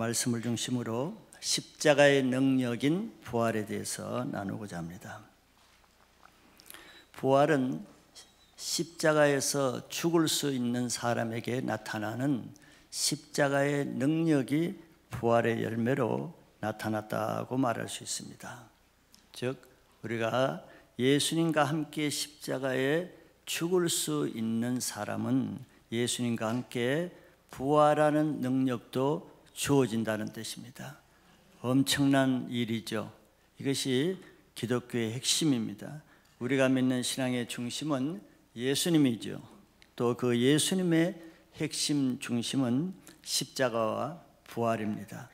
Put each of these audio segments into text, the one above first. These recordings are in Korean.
말씀을 중심으로 십자가의 능력인 부활에 대해서 나누고자 합니다. 부활은 십자가에서 죽을 수 있는 사람에게 나타나는 십자가의 능력이 부활의 열매로 나타났다고 말할 수 있습니다. 즉 우리가 예수님과 함께 십자가에 죽을 수 있는 사람은 예수님과 함께 부활하는 능력도 주어진다는 뜻입니다. 엄청난 일이죠. 이것이 기독교의 핵심입니다. 우리가 믿는 신앙의 중심은 예수님이죠. 또 그 예수님의 핵심 중심은 십자가와 부활입니다.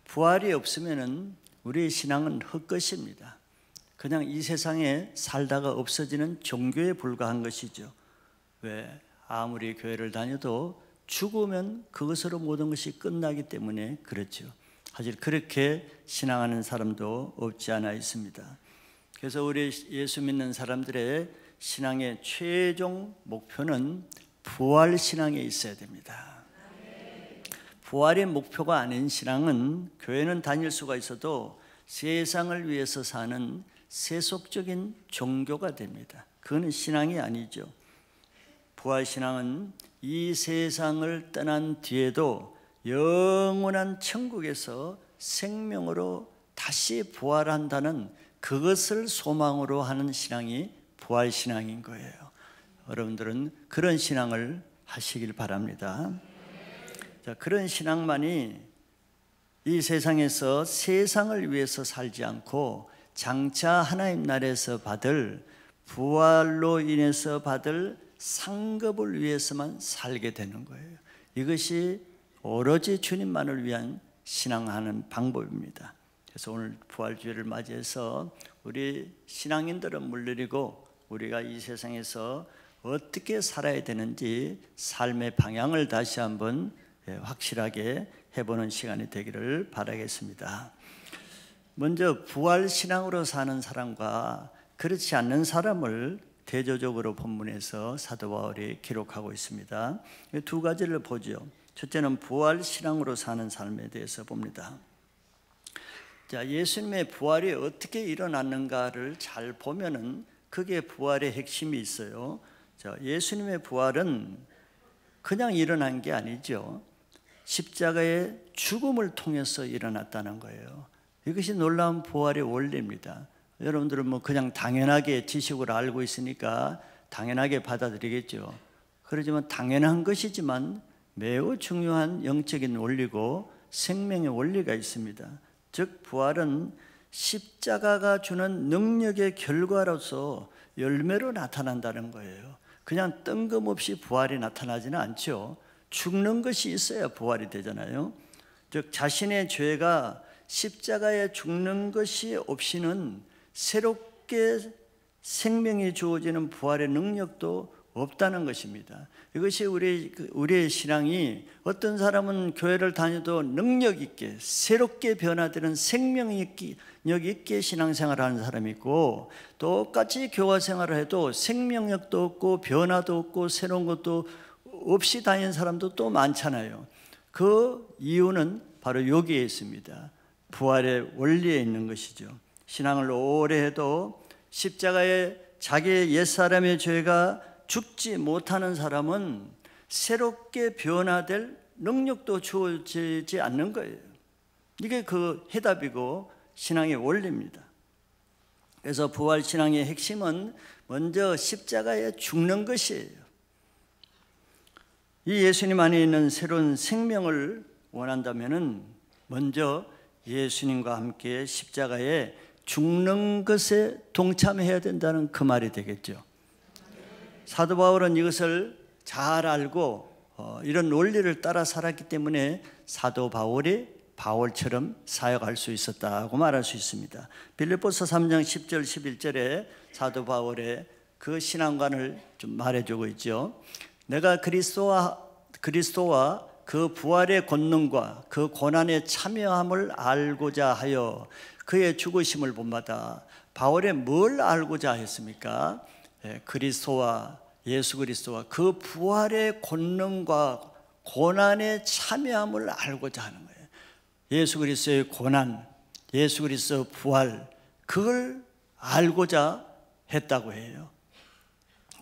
부활이 없으면 우리의 신앙은 헛것입니다. 그냥 이 세상에 살다가 없어지는 종교에 불과한 것이죠. 왜? 아무리 교회를 다녀도 죽으면 그것으로 모든 것이 끝나기 때문에 그렇죠. 사실 그렇게 신앙하는 사람도 없지 않아 있습니다. 그래서 우리 예수 믿는 사람들의 신앙의 최종 목표는 부활 신앙에 있어야 됩니다. 부활의 목표가 아닌 신앙은 교회는 다닐 수가 있어도 세상을 위해서 사는 세속적인 종교가 됩니다. 그거는 신앙이 아니죠. 부활 신앙은 이 세상을 떠난 뒤에도 영원한 천국에서 생명으로 다시 부활한다는 그것을 소망으로 하는 신앙이 부활 신앙인 거예요. 여러분들은 그런 신앙을 하시길 바랍니다. 자, 그런 신앙만이 이 세상에서 세상을 위해서 살지 않고 장차 하나님 나라에서 받을 부활로 인해서 받을 상급을 위해서만 살게 되는 거예요. 이것이 오로지 주님만을 위한 신앙하는 방법입니다. 그래서 오늘 부활주의를 맞이해서 우리 신앙인들은 물론이고 우리가 이 세상에서 어떻게 살아야 되는지 삶의 방향을 다시 한번 확실하게 해보는 시간이 되기를 바라겠습니다. 먼저 부활 신앙으로 사는 사람과 그렇지 않는 사람을 대조적으로 본문에서 사도 바울이 기록하고 있습니다. 두 가지를 보죠. 첫째는 부활 신앙으로 사는 삶에 대해서 봅니다. 자, 예수님의 부활이 어떻게 일어났는가를 잘 보면은 그게 부활의 핵심이 있어요. 자, 예수님의 부활은 그냥 일어난 게 아니죠. 십자가의 죽음을 통해서 일어났다는 거예요. 이것이 놀라운 부활의 원리입니다. 여러분들은 뭐 그냥 당연하게 지식으로 알고 있으니까 당연하게 받아들이겠죠. 그렇지만 당연한 것이지만 매우 중요한 영적인 원리고 생명의 원리가 있습니다. 즉 부활은 십자가가 주는 능력의 결과로서 열매로 나타난다는 거예요. 그냥 뜬금없이 부활이 나타나지는 않죠. 죽는 것이 있어야 부활이 되잖아요. 즉 자신의 죄가 십자가에 죽는 것이 없이는 새롭게 생명이 주어지는 부활의 능력도 없다는 것입니다. 이것이 우리의 신앙이 어떤 사람은 교회를 다녀도 능력 있게 새롭게 변화되는 생명력 있게 신앙생활을 하는 사람이 있고 똑같이 교화 생활을 해도 생명력도 없고 변화도 없고 새로운 것도 없이 다니는 사람도 또 많잖아요. 그 이유는 바로 여기에 있습니다. 부활의 원리에 있는 것이죠. 신앙을 오래 해도 십자가에 자기의 옛사람의 죄가 죽지 못하는 사람은 새롭게 변화될 능력도 주어지지 않는 거예요. 이게 그 해답이고 신앙의 원리입니다. 그래서 부활 신앙의 핵심은 먼저 십자가에 죽는 것이에요. 이 예수님 안에 있는 새로운 생명을 원한다면은 먼저 예수님과 함께 십자가에 죽는 것에 동참해야 된다는 그 말이 되겠죠. 사도 바울은 이것을 잘 알고 이런 논리를 따라 살았기 때문에 사도 바울이 바울처럼 사역할 수 있었다고 말할 수 있습니다. 빌립보서 3장 10절 11절에 사도 바울의 그 신앙관을 좀 말해주고 있죠. 내가 그리스도와 그 부활의 권능과 그 고난의 참여함을 알고자 하여 그의 죽으심을 본마다 바울이 뭘 알고자 했습니까? 그리스도와 예수 그리스도와 그 부활의 권능과 고난의 참여함을 알고자 하는 거예요. 예수 그리스도의 고난, 예수 그리스도의 부활, 그걸 알고자 했다고 해요.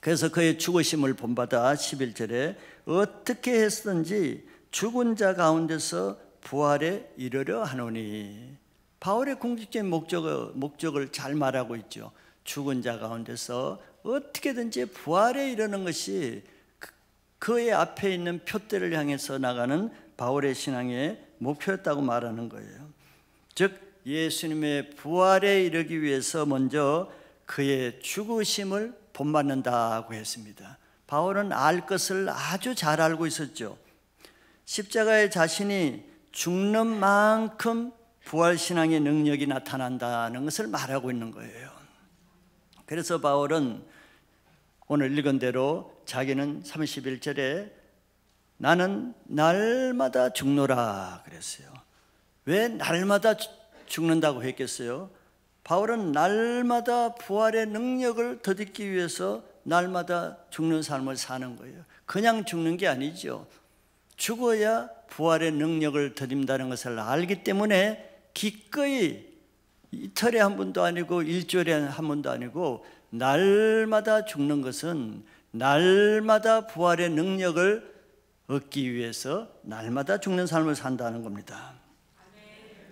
그래서 그의 죽으심을 본받아 11절에 어떻게 했든지 죽은 자 가운데서 부활에 이르려 하노니. 바울의 궁극적인 목적을 잘 말하고 있죠. 죽은 자 가운데서 어떻게든지 부활에 이르는 것이 그의 앞에 있는 표대를 향해서 나가는 바울의 신앙의 목표였다고 말하는 거예요. 즉 예수님의 부활에 이르기 위해서 먼저 그의 죽으심을 본받는다고 했습니다. 바울은 알 것을 아주 잘 알고 있었죠. 십자가에 자신이 죽는 만큼 부활신앙의 능력이 나타난다는 것을 말하고 있는 거예요. 그래서 바울은 오늘 읽은 대로 자기는 31절에 나는 날마다 죽노라 그랬어요. 왜 날마다 죽는다고 했겠어요? 바울은 날마다 부활의 능력을 덧입기 위해서 날마다 죽는 삶을 사는 거예요. 그냥 죽는 게 아니죠. 죽어야 부활의 능력을 덧입는다는 것을 알기 때문에 기꺼이 이틀에 한 번도 아니고 일주일에 한 번도 아니고 날마다 죽는 것은 날마다 부활의 능력을 얻기 위해서 날마다 죽는 삶을 산다는 겁니다.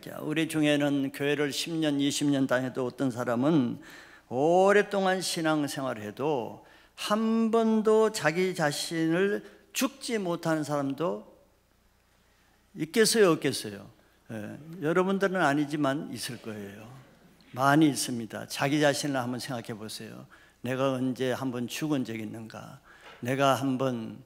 자, 우리 중에는 교회를 10년, 20년 다녀도 어떤 사람은 오랫동안 신앙생활을 해도 한 번도 자기 자신을 죽지 못하는 사람도 있겠어요, 없겠어요? 여러분들은 아니지만 있을 거예요. 많이 있습니다. 자기 자신을 한번 생각해 보세요. 내가 언제 한번 죽은 적이 있는가? 내가 한번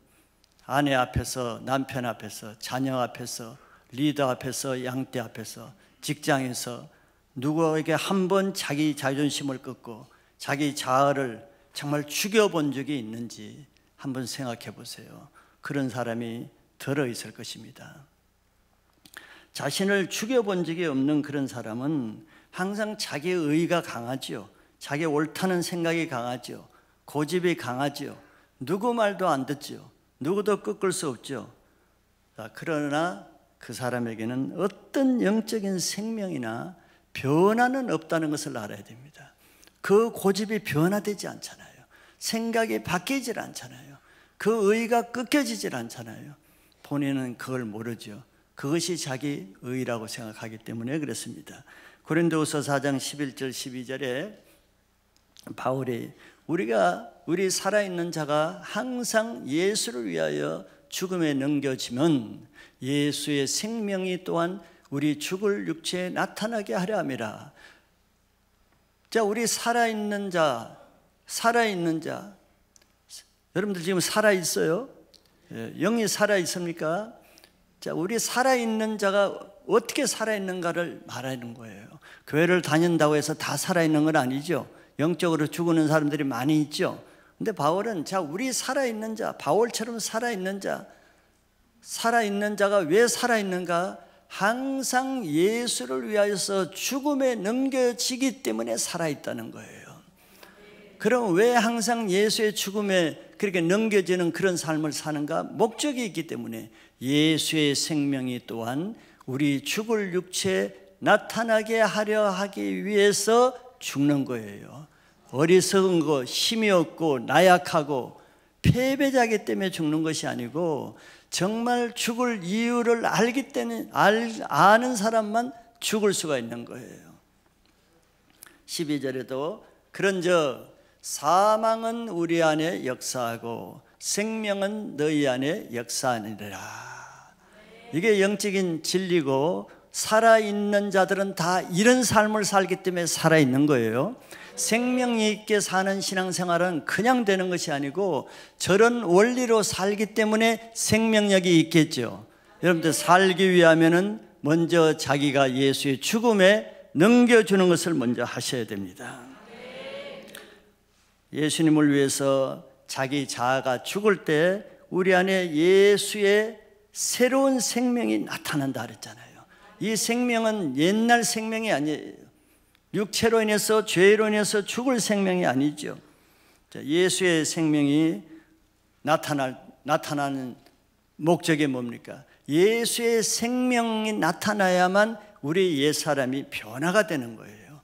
아내 앞에서, 남편 앞에서, 자녀 앞에서, 리더 앞에서, 양떼 앞에서, 직장에서 누구에게 한번 자기 자존심을 끊고 자기 자아를 정말 죽여본 적이 있는지 한번 생각해 보세요. 그런 사람이 들어 있을 것입니다. 자신을 죽여본 적이 없는 그런 사람은 항상 자기의 의가 강하죠. 자기 옳다는 생각이 강하죠. 고집이 강하죠. 누구 말도 안 듣죠. 누구도 꺾을 수 없죠. 그러나 그 사람에게는 어떤 영적인 생명이나 변화는 없다는 것을 알아야 됩니다. 그 고집이 변화되지 않잖아요. 생각이 바뀌질 않잖아요. 그 의가 꺾여지질 않잖아요. 본인은 그걸 모르죠. 그것이 자기 의라고 생각하기 때문에 그렇습니다. 고린도후서 4장 11절 12절에 바울이 우리 살아있는 자가 항상 예수를 위하여 죽음에 넘겨지면 예수의 생명이 또한 우리 죽을 육체에 나타나게 하려 함이라. 자, 우리 살아있는 자, 여러분들 지금 살아있어요? 영이 살아있습니까? 자, 우리 살아있는 자가 어떻게 살아있는가를 말하는 거예요. 교회를 다닌다고 해서 다 살아있는 건 아니죠. 영적으로 죽는 사람들이 많이 있죠. 근데 바울은 자, 우리 살아있는 자, 바울처럼 살아있는 자가 왜 살아있는가? 항상 예수를 위하여서 죽음에 넘겨지기 때문에 살아있다는 거예요. 그럼 왜 항상 예수의 죽음에 그렇게 넘겨지는 그런 삶을 사는가? 목적이 있기 때문에 예수의 생명이 또한 우리 죽을 육체에 나타나게 하려 하기 위해서 죽는 거예요. 어리석은 거, 힘이 없고 나약하고 패배자이기 때문에 죽는 것이 아니고 정말 죽을 이유를 알기 때문에 아는 사람만 죽을 수가 있는 거예요. 12절에도 그런즉 사망은 우리 안에 역사하고 생명은 너희 안에 역사하니라. 이게 영적인 진리고 살아있는 자들은 다 이런 삶을 살기 때문에 살아있는 거예요. 생명이 있게 사는 신앙생활은 그냥 되는 것이 아니고 저런 원리로 살기 때문에 생명력이 있겠죠. 여러분들 살기 위하면은 먼저 자기가 예수의 죽음에 넘겨주는 것을 먼저 하셔야 됩니다. 예수님을 위해서 자기 자아가 죽을 때 우리 안에 예수의 새로운 생명이 나타난다 그랬잖아요. 이 생명은 옛날 생명이 아니에요. 육체로 인해서 죄로 인해서 죽을 생명이 아니죠. 예수의 생명이 나타나는 목적이 뭡니까? 예수의 생명이 나타나야만 우리 옛사람이 변화가 되는 거예요.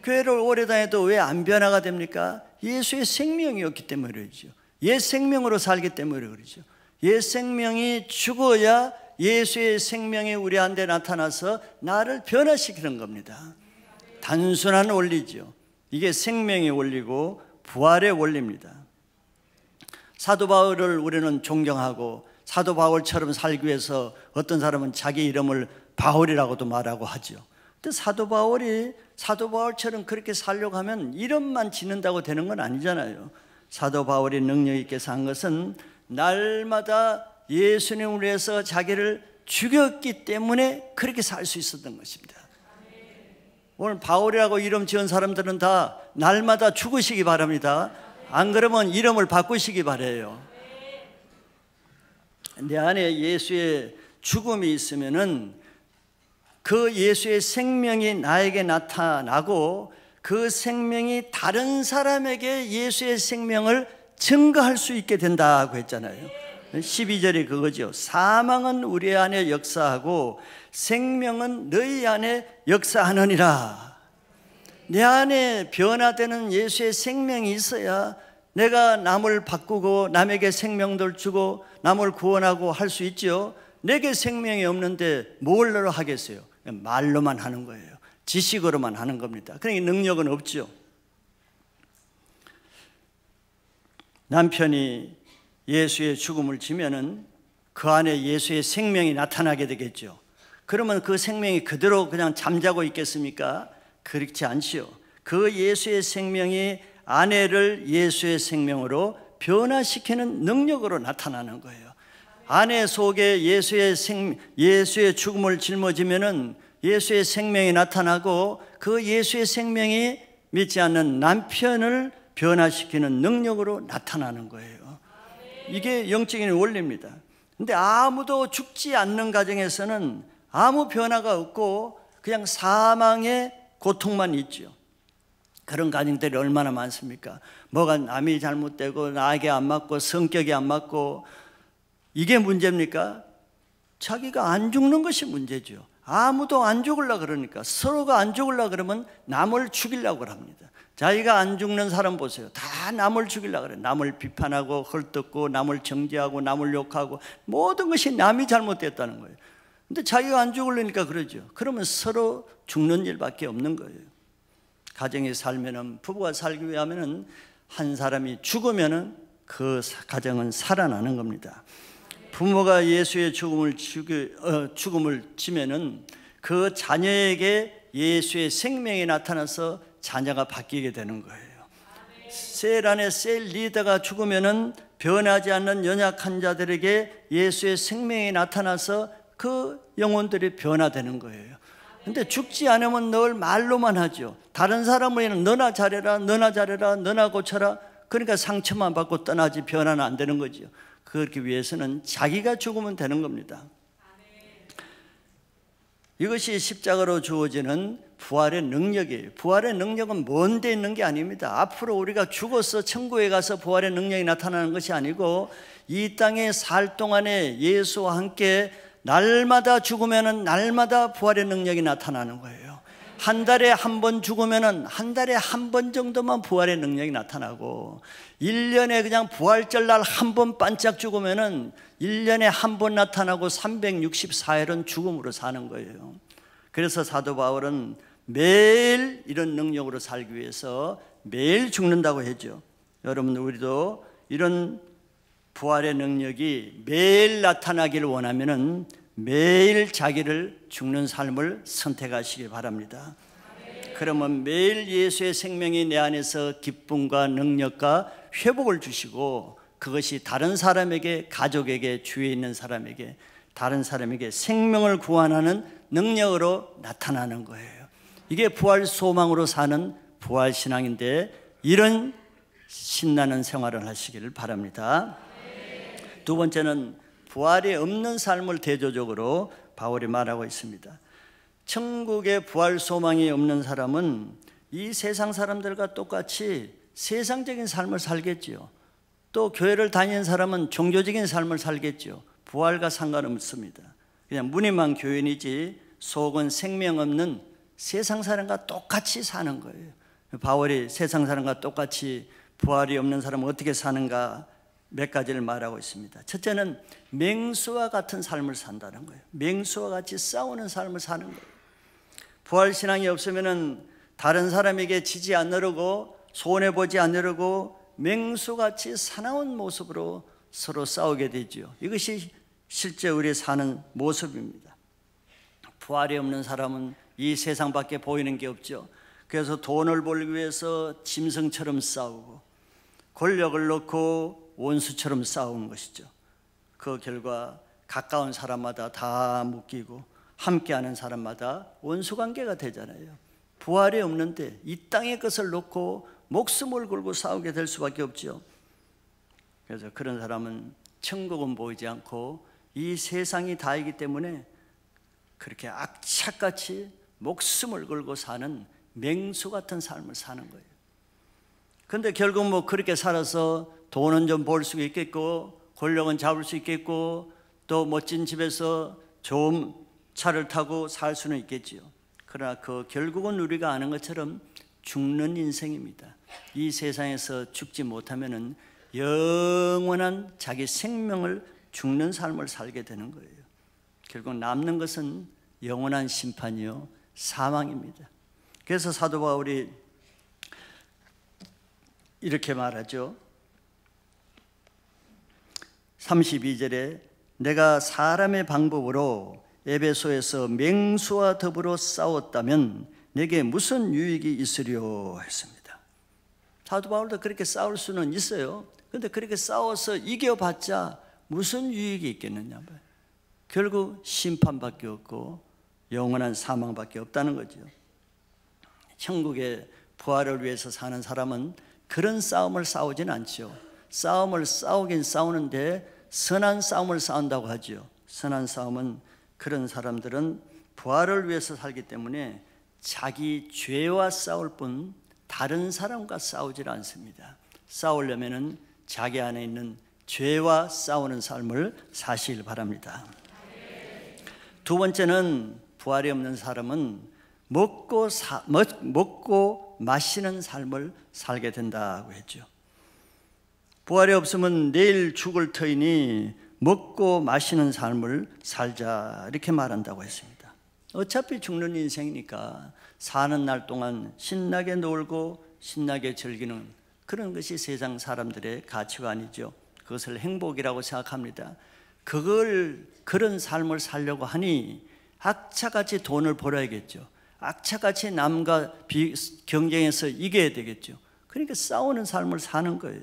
교회를 오래 다녀도 왜 안 변화가 됩니까? 예수의 생명이 없기 때문에 그러죠. 옛 생명으로 살기 때문에 그러죠. 옛 생명이 죽어야 예수의 생명이 우리한테 나타나서 나를 변화시키는 겁니다. 단순한 원리죠. 이게 생명의 원리고 부활의 원리입니다. 사도 바울을 우리는 존경하고 사도 바울처럼 살기 위해서 어떤 사람은 자기 이름을 바울이라고도 말하고 하죠. 근데 사도 바울처럼 그렇게 살려고 하면 이름만 짓는다고 되는 건 아니잖아요. 사도 바울이 능력 있게 산 것은 날마다 예수님을 위해서 자기를 죽였기 때문에 그렇게 살 수 있었던 것입니다. 오늘 바울이라고 이름 지은 사람들은 다 날마다 죽으시기 바랍니다. 안 그러면 이름을 바꾸시기 바라요. 내 안에 예수의 죽음이 있으면은 그 예수의 생명이 나에게 나타나고 그 생명이 다른 사람에게 예수의 생명을 증거할 수 있게 된다고 했잖아요. 12절이 그거죠. 사망은 우리 안에 역사하고 생명은 너희 안에 역사하느니라. 내 안에 변화되는 예수의 생명이 있어야 내가 남을 바꾸고 남에게 생명들 주고 남을 구원하고 할 수 있죠. 내게 생명이 없는데 뭘로 하겠어요? 말로만 하는 거예요. 지식으로만 하는 겁니다. 그러니까 능력은 없죠. 남편이 예수의 죽음을 지면은 그 안에 예수의 생명이 나타나게 되겠죠. 그러면 그 생명이 그대로 그냥 잠자고 있겠습니까? 그렇지 않지요. 그 예수의 생명이 아내를 예수의 생명으로 변화시키는 능력으로 나타나는 거예요. 아내 속에 예수의 죽음을 짊어지면은 예수의 생명이 나타나고 그 예수의 생명이 믿지 않는 남편을 변화시키는 능력으로 나타나는 거예요. 이게 영적인 원리입니다. 근데 아무도 죽지 않는 가정에서는 아무 변화가 없고 그냥 사망의 고통만 있죠. 그런 가정들이 얼마나 많습니까? 뭐가 남이 잘못되고 나에게 안 맞고 성격이 안 맞고 이게 문제입니까? 자기가 안 죽는 것이 문제죠. 아무도 안 죽으려고 그러니까 서로가 안 죽으려고 그러면 남을 죽이려고 합니다. 자기가 안 죽는 사람 보세요. 다 남을 죽이려고 그래요. 남을 비판하고 헐뜯고 남을 정죄하고 남을 욕하고 모든 것이 남이 잘못됐다는 거예요. 근데 자기가 안 죽으려니까 그러죠. 그러면 서로 죽는 일밖에 없는 거예요. 가정에 살면은 부부가 살기 위하면은 한 사람이 죽으면은 그 가정은 살아나는 겁니다. 부모가 예수의 죽음을 지면은 그 자녀에게 예수의 생명이 나타나서 자녀가 바뀌게 되는 거예요. 셀 안에 셀 리더가 죽으면은 변하지 않는 연약한 자들에게 예수의 생명이 나타나서 그 영혼들이 변화되는 거예요. 근데 죽지 않으면 늘 말로만 하죠. 다른 사람은 너나 잘해라, 너나 잘해라, 너나 고쳐라. 그러니까 상처만 받고 떠나지 변화는 안 되는 거죠. 그렇기 위해서는 자기가 죽으면 되는 겁니다. 이것이 십자가로 주어지는 부활의 능력이에요. 부활의 능력은 먼 데 있는 게 아닙니다. 앞으로 우리가 죽어서 천국에 가서 부활의 능력이 나타나는 것이 아니고 이 땅에 살 동안에 예수와 함께 날마다 죽으면은 날마다 부활의 능력이 나타나는 거예요. 한 달에 한 번 죽으면은 한 달에 한 번 정도만 부활의 능력이 나타나고 1년에 그냥 부활절 날 한 번 반짝 죽으면은 1년에 한 번 나타나고 364일은 죽음으로 사는 거예요. 그래서 사도 바울은 매일 이런 능력으로 살기 위해서 매일 죽는다고 했죠. 여러분 우리도 이런 부활의 능력이 매일 나타나기를 원하면은 매일 자기를 죽는 삶을 선택하시기 바랍니다. 그러면 매일 예수의 생명이 내 안에서 기쁨과 능력과 회복을 주시고 그것이 다른 사람에게, 가족에게, 주위에 있는 사람에게, 다른 사람에게 생명을 구원하는 능력으로 나타나는 거예요. 이게 부활 소망으로 사는 부활 신앙인데 이런 신나는 생활을 하시기를 바랍니다. 두 번째는 부활이 없는 삶을 대조적으로 바울이 말하고 있습니다. 천국에 부활 소망이 없는 사람은 이 세상 사람들과 똑같이 세상적인 삶을 살겠죠. 또 교회를 다니는 사람은 종교적인 삶을 살겠죠. 부활과 상관없습니다. 그냥 무늬만 교인이지 속은 생명 없는 세상 사람과 똑같이 사는 거예요. 바울이 세상 사람과 똑같이 부활이 없는 사람은 어떻게 사는가 몇 가지를 말하고 있습니다. 첫째는 맹수와 같은 삶을 산다는 거예요. 맹수와 같이 싸우는 삶을 사는 거예요. 부활신앙이 없으면 다른 사람에게 지지 않으려고 손해보지 않으려고 맹수같이 사나운 모습으로 서로 싸우게 되죠. 이것이 실제 우리 사는 모습입니다. 부활이 없는 사람은 이 세상밖에 보이는 게 없죠. 그래서 돈을 벌기 위해서 짐승처럼 싸우고 권력을 놓고 원수처럼 싸우는 것이죠. 그 결과 가까운 사람마다 다 묶이고 함께하는 사람마다 원수관계가 되잖아요. 부활이 없는데 이 땅의 것을 놓고 목숨을 걸고 싸우게 될 수밖에 없죠. 그래서 그런 사람은 천국은 보이지 않고 이 세상이 다이기 때문에 그렇게 악착같이 목숨을 걸고 사는 맹수 같은 삶을 사는 거예요. 근데 결국 뭐 그렇게 살아서 돈은 좀 벌 수 있겠고 권력은 잡을 수 있겠고 또 멋진 집에서 좋은 차를 타고 살 수는 있겠지요. 그러나 그 결국은 우리가 아는 것처럼 죽는 인생입니다. 이 세상에서 죽지 못하면은 영원한 자기 생명을 죽는 삶을 살게 되는 거예요. 결국 남는 것은 영원한 심판이요 사망입니다. 그래서 사도 바울이 이렇게 말하죠. 32절에 내가 사람의 방법으로 에베소에서 맹수와 더불어 싸웠다면 내게 무슨 유익이 있으려 했습니다. 사도 바울도 그렇게 싸울 수는 있어요. 그런데 그렇게 싸워서 이겨봤자 무슨 유익이 있겠느냐. 결국 심판밖에 없고 영원한 사망밖에 없다는 거죠. 천국의 부활을 위해서 사는 사람은 그런 싸움을 싸우진 않죠. 싸움을 싸우긴 싸우는데 선한 싸움을 싸운다고 하죠. 선한 싸움은 그런 사람들은 부활을 위해서 살기 때문에 자기 죄와 싸울 뿐 다른 사람과 싸우질 않습니다. 싸우려면은 자기 안에 있는 죄와 싸우는 삶을 사시길 바랍니다. 두 번째는 부활이 없는 사람은 먹고 마시는 삶을 살게 된다고 했죠. 부활이 없으면 내일 죽을 터이니 먹고 마시는 삶을 살자 이렇게 말한다고 했습니다. 어차피 죽는 인생이니까 사는 날 동안 신나게 놀고 신나게 즐기는 그런 것이 세상 사람들의 가치관이죠. 그것을 행복이라고 생각합니다. 그런 삶을 살려고 하니 악착같이 돈을 벌어야겠죠. 악착같이 남과 경쟁해서 이겨야 되겠죠. 그러니까 싸우는 삶을 사는 거예요.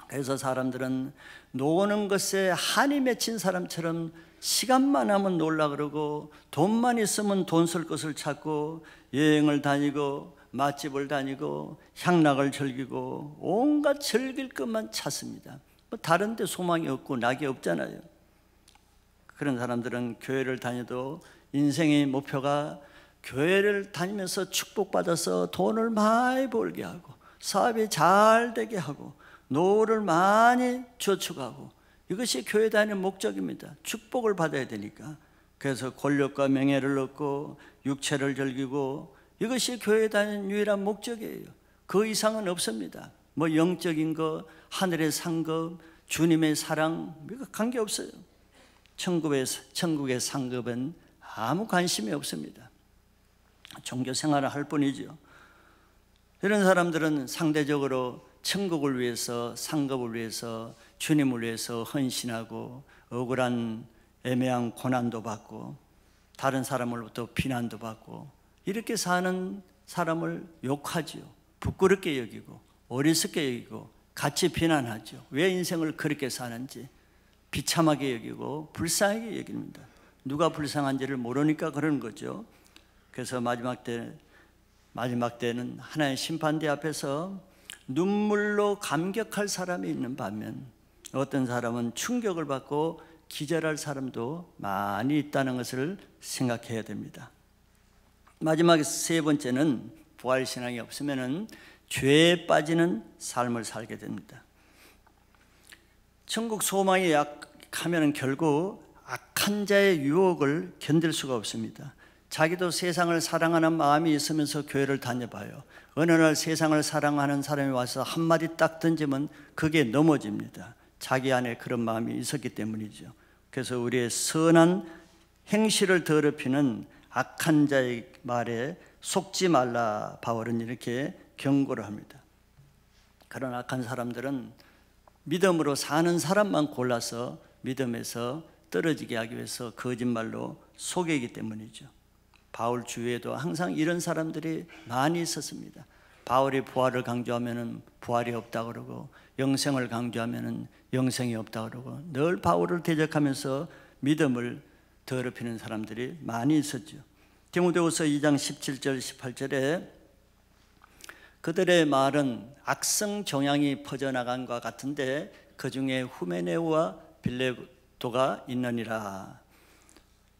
그래서 사람들은 노는 것에 한이 맺힌 사람처럼 시간만 하면 놀라 그러고 돈만 있으면 돈 쓸 것을 찾고 여행을 다니고 맛집을 다니고 향락을 즐기고 온갖 즐길 것만 찾습니다. 뭐 다른 데 소망이 없고 낙이 없잖아요. 그런 사람들은 교회를 다녀도 인생의 목표가 교회를 다니면서 축복받아서 돈을 많이 벌게 하고 사업이 잘 되게 하고 노후를 많이 저축하고 이것이 교회 다니는 목적입니다. 축복을 받아야 되니까. 그래서 권력과 명예를 얻고 육체를 즐기고 이것이 교회 다니는 유일한 목적이에요. 그 이상은 없습니다. 뭐 영적인 거, 하늘의 상급, 주님의 사랑 이거 관계없어요. 천국의 상급은 아무 관심이 없습니다. 종교 생활을 할 뿐이죠. 이런 사람들은 상대적으로 천국을 위해서, 상급을 위해서, 주님을 위해서 헌신하고 억울한 애매한 고난도 받고 다른 사람으로부터 비난도 받고 이렇게 사는 사람을 욕하죠. 부끄럽게 여기고 어리석게 여기고 같이 비난하죠. 왜 인생을 그렇게 사는지 비참하게 여기고 불쌍하게 여깁니다. 누가 불쌍한지를 모르니까 그러는 거죠. 그래서 마지막 때는 하나의 심판대 앞에서 눈물로 감격할 사람이 있는 반면 어떤 사람은 충격을 받고 기절할 사람도 많이 있다는 것을 생각해야 됩니다. 마지막 세 번째는 부활신앙이 없으면 죄에 빠지는 삶을 살게 됩니다. 천국 소망이 하면 결국 악한 자의 유혹을 견딜 수가 없습니다. 자기도 세상을 사랑하는 마음이 있으면서 교회를 다녀봐요. 어느 날 세상을 사랑하는 사람이 와서 한마디 딱 던지면 그게 넘어집니다. 자기 안에 그런 마음이 있었기 때문이죠. 그래서 우리의 선한 행실을 더럽히는 악한 자의 말에 속지 말라, 바울은 이렇게 경고를 합니다. 그런 악한 사람들은 믿음으로 사는 사람만 골라서 믿음에서 떨어지게 하기 위해서 거짓말로 속이기 때문이죠. 바울 주위에도 항상 이런 사람들이 많이 있었습니다. 바울이 부활을 강조하면 부활이 없다 그러고, 영생을 강조하면 영생이 없다 그러고, 늘 바울을 대적하면서 믿음을 더럽히는 사람들이 많이 있었죠. 디모데후서 2장 17절 18절에 그들의 말은 악성 정향이 퍼져나간 것 같은데 그 중에 후메네오와 빌레도가 있느니라.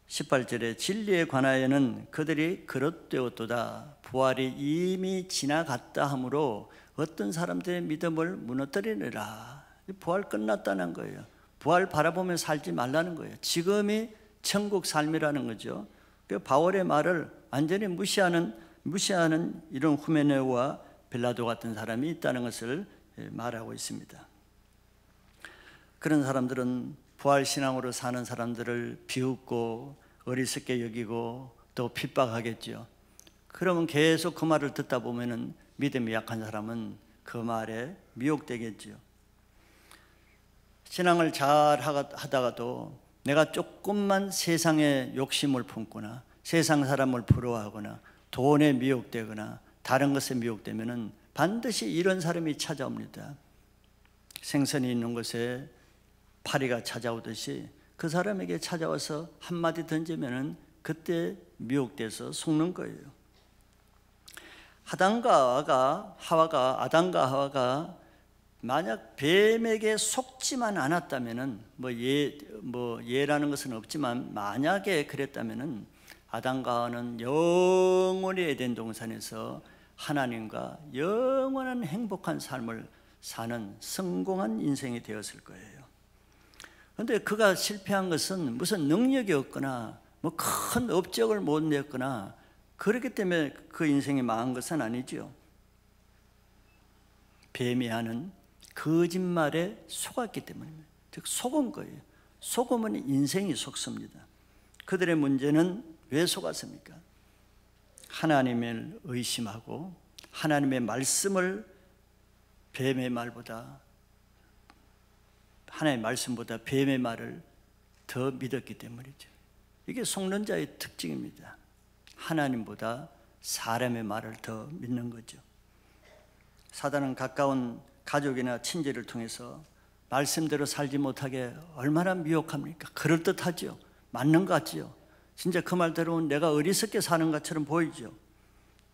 18절에 진리에 관하여는 그들이 그릇되었도다. 부활이 이미 지나갔다 하므로 어떤 사람들의 믿음을 무너뜨리느라. 부활 끝났다는 거예요. 부활 바라보며 살지 말라는 거예요. 지금이 천국 삶이라는 거죠. 바울의 말을 완전히 무시하는 이런 후메네오와 빌라도 같은 사람이 있다는 것을 말하고 있습니다. 그런 사람들은 부활신앙으로 사는 사람들을 비웃고 어리석게 여기고 또 핍박하겠죠. 그러면 계속 그 말을 듣다 보면은 믿음이 약한 사람은 그 말에 미혹되겠죠. 신앙을 잘 하다가도 내가 조금만 세상에 욕심을 품거나 세상 사람을 부러워하거나 돈에 미혹되거나 다른 것에 미혹되면은 반드시 이런 사람이 찾아옵니다. 생선이 있는 곳에 파리가 찾아오듯이 그 사람에게 찾아와서 한마디 던지면은 그때 미혹돼서 속는 거예요. 아담과 하와가 만약 뱀에게 속지만 않았다면은 예라는 것은 없지만 만약에 그랬다면은 아담과 하와는 영원히 에덴 동산에서 하나님과 영원한 행복한 삶을 사는 성공한 인생이 되었을 거예요. 그런데 그가 실패한 것은 무슨 능력이 없거나 큰 업적을 못 냈거나 그렇기 때문에 그 인생이 망한 것은 아니죠. 뱀이 하는 거짓말에 속았기 때문입니다. 즉 속은 거예요. 속으면 인생이 속습니다. 그들의 문제는 왜 속았습니까? 하나님을 의심하고 하나님의 말씀을 뱀의 말보다 하나님의 말씀보다 뱀의 말을 더 믿었기 때문이죠. 이게 속는 자의 특징입니다. 하나님보다 사람의 말을 더 믿는 거죠. 사단은 가까운 가족이나 친지를 통해서 말씀대로 살지 못하게 얼마나 미혹합니까? 그럴듯하죠. 맞는 것 같죠. 진짜 그 말대로는 내가 어리석게 사는 것처럼 보이죠.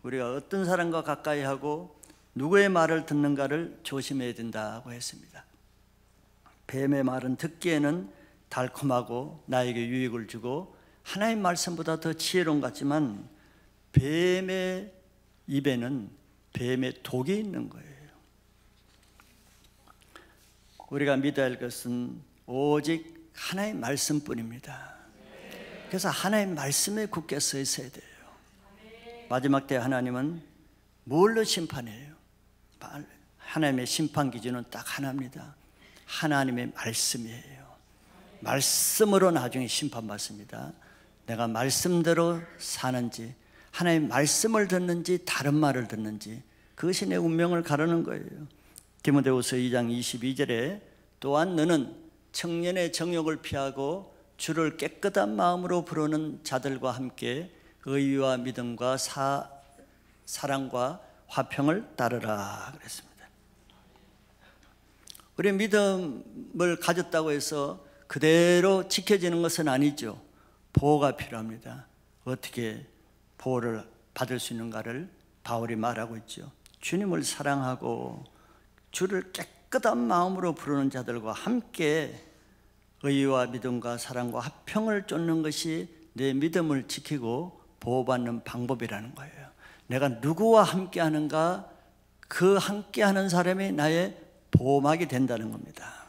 우리가 어떤 사람과 가까이 하고 누구의 말을 듣는가를 조심해야 된다고 했습니다. 뱀의 말은 듣기에는 달콤하고 나에게 유익을 주고 하나님 말씀보다 더 지혜로운 것 같지만 뱀의 입에는 뱀의 독이 있는 거예요. 우리가 믿어야 할 것은 오직 하나님 말씀뿐입니다. 그래서 하나님 말씀에 굳게 서 있어야 돼요. 마지막 때 하나님은 뭘로 심판해요? 하나님의 심판 기준은 딱 하나입니다. 하나님의 말씀이에요. 말씀으로 나중에 심판받습니다. 내가 말씀대로 사는지 하나님의 말씀을 듣는지 다른 말을 듣는지 그것이 내 운명을 가르는 거예요. 디모데후서 2장 22절에 또한 너는 청년의 정욕을 피하고 주를 깨끗한 마음으로 부르는 자들과 함께 의와 믿음과 사랑과 화평을 따르라 그랬습니다. 우리 믿음을 가졌다고 해서 그대로 지켜지는 것은 아니죠. 보호가 필요합니다. 어떻게 보호를 받을 수 있는가를 바울이 말하고 있죠. 주님을 사랑하고 주를 깨끗한 마음으로 부르는 자들과 함께 의와 믿음과 사랑과 화평을 쫓는 것이 내 믿음을 지키고 보호받는 방법이라는 거예요. 내가 누구와 함께 하는가, 그 함께 하는 사람이 나의 보호막이 된다는 겁니다.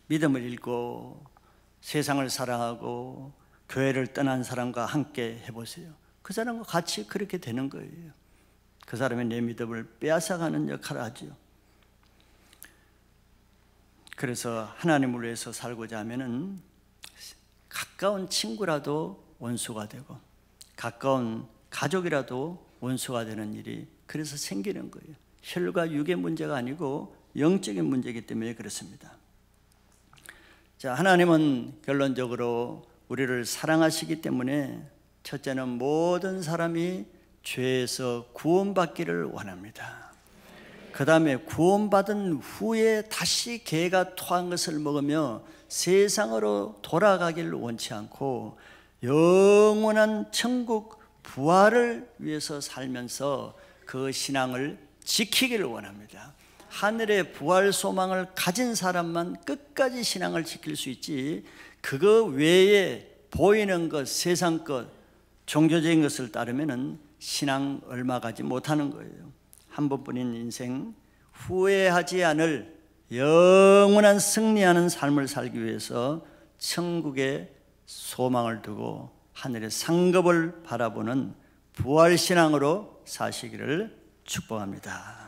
믿음을 잃고 세상을 사랑하고 교회를 떠난 사람과 함께 해보세요. 그 사람과 같이 그렇게 되는 거예요. 그 사람의 내 믿음을 빼앗아가는 역할을 하죠. 그래서 하나님을 위해서 살고자 하면은 가까운 친구라도 원수가 되고 가까운 가족이라도 원수가 되는 일이 그래서 생기는 거예요. 혈과 육의 문제가 아니고 영적인 문제이기 때문에 그렇습니다. 자, 하나님은 결론적으로 우리를 사랑하시기 때문에 첫째는 모든 사람이 죄에서 구원받기를 원합니다. 그 다음에 구원받은 후에 다시 개가 토한 것을 먹으며 세상으로 돌아가기를 원치 않고 영원한 천국 부활을 위해서 살면서 그 신앙을 지키기를 원합니다. 하늘의 부활 소망을 가진 사람만 끝까지 신앙을 지킬 수 있지, 그거 외에 보이는 것, 세상 것, 종교적인 것을 따르면은 신앙 얼마 가지 못하는 거예요. 한 번뿐인 인생, 후회하지 않을 영원한 승리하는 삶을 살기 위해서 천국에 소망을 두고 하늘의 상급을 바라보는 부활신앙으로 사시기를 축복합니다.